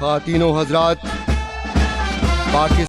ख़वातीनो हज़रात, Pakistan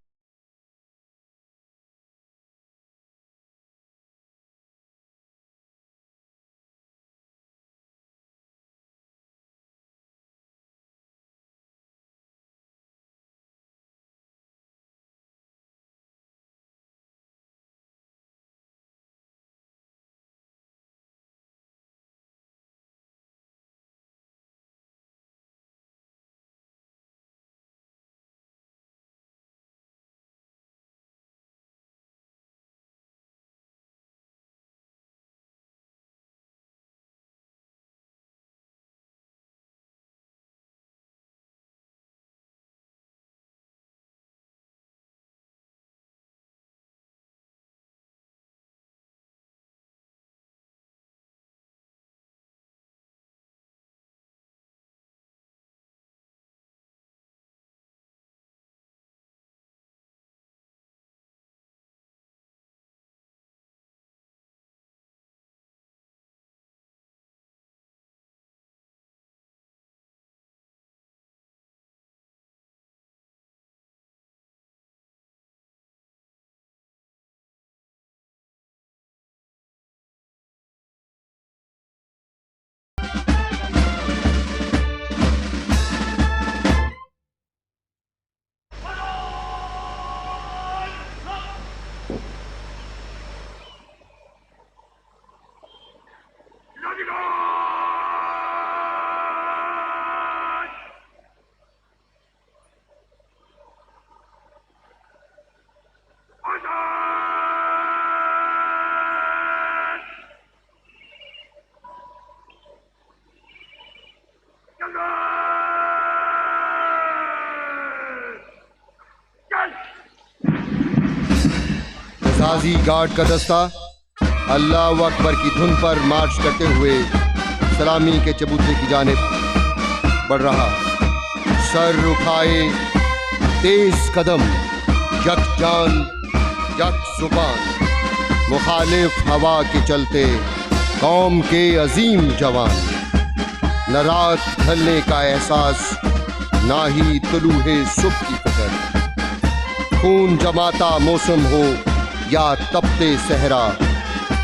एजाजी guard का दस्ता अल्लाह अकबर की धुन पर मार्च करते हुए सलामी के चबूतरे की जानिब बढ़ रहा। सर उठाए तेज कदम, यकजान यक जुबान, मुखालिफ हवा के चलते कौम के अजीम जवान। न रात ढलने का एहसास, ना ही तुलूहे सुबह की फिक्र। खून जमाता मौसम हो या तपते सहरा,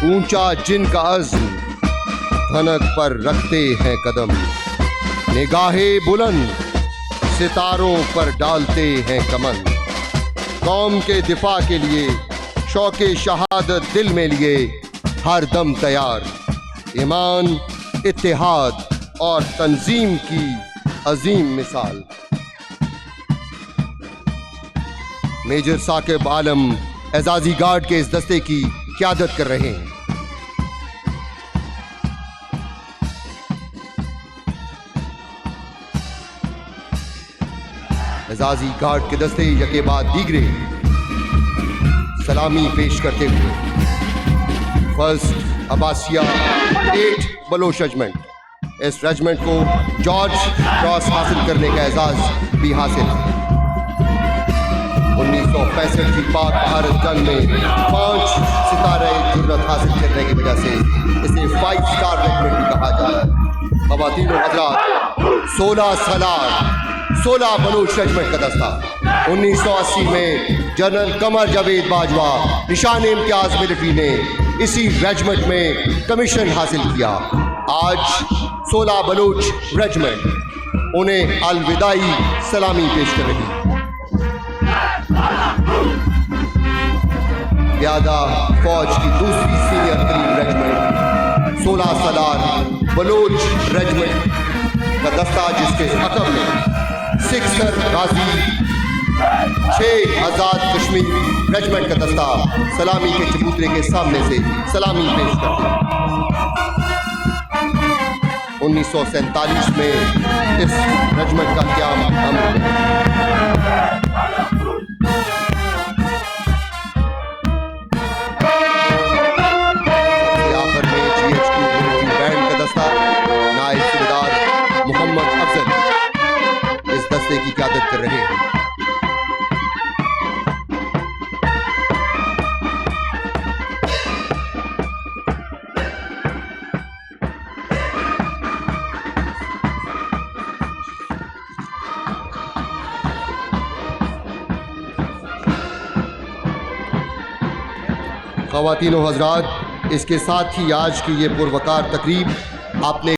ऊंचा जिनका अज़्म धनक पर रखते हैं कदम। निगाहे बुलंद सितारों पर डालते हैं कमल। कौम के दिफा के लिए शौके शहादत दिल में लिए हर दम तैयार। ईमान, इत्तेहाद और तंजीम की अजीम मिसाल। मेजर साकिब आलम एजाजी गार्ड के इस दस्ते की क़यादत कर रहे हैं। एजाजी गार्ड के दस्ते यके बाद दीगरे सलामी पेश करते हुए फर्स्ट अब्बासिया 8 बलोच रेजिमेंट, इस रेजिमेंट को जॉर्ज क्रॉस हासिल करने का एजाज भी हासिल है। 1965 की पाक भारत जंग में 5 सितारे जुर्रत हासिल करने की वजह से इसे 5 स्टार रेजिमेंट भी कहा जाता है। ख़वातीनो हज़रात, 16 सालार 16 बलोच रेजिमेंट का दस्ता 1980 में जनरल कमर जावेद बाजवा निशान इम्तियाज मिलिट्री ने इसी रेजिमेंट में कमीशन हासिल किया। आज 16 बलोच रेजिमेंट उन्हें अलविदाई सलामी पेश कर रही। क़यादा फौज की दूसरी सीनियर तरीन रेजिमेंट 16 सालार बलोच रेजिमेंट का दस्ता, जिसके हकम में 6 गाजी 6 आज़ाद कश्मीर रेजिमेंट का दस्ता सलामी के चबूतरे के सामने से सलामी पेश करते हैं। 1947 में इस रेजिमेंट का क़याम आखिर में GHQ मिलिट्री बैंड का दस्ता नायब सूबेदार मोहम्मद अफजल इस दस्ते की क़यादत कर रहे हैं। ख़वातीन व हज़रात, इसके साथ ही आज की ये पुरवकार तकरीब आपने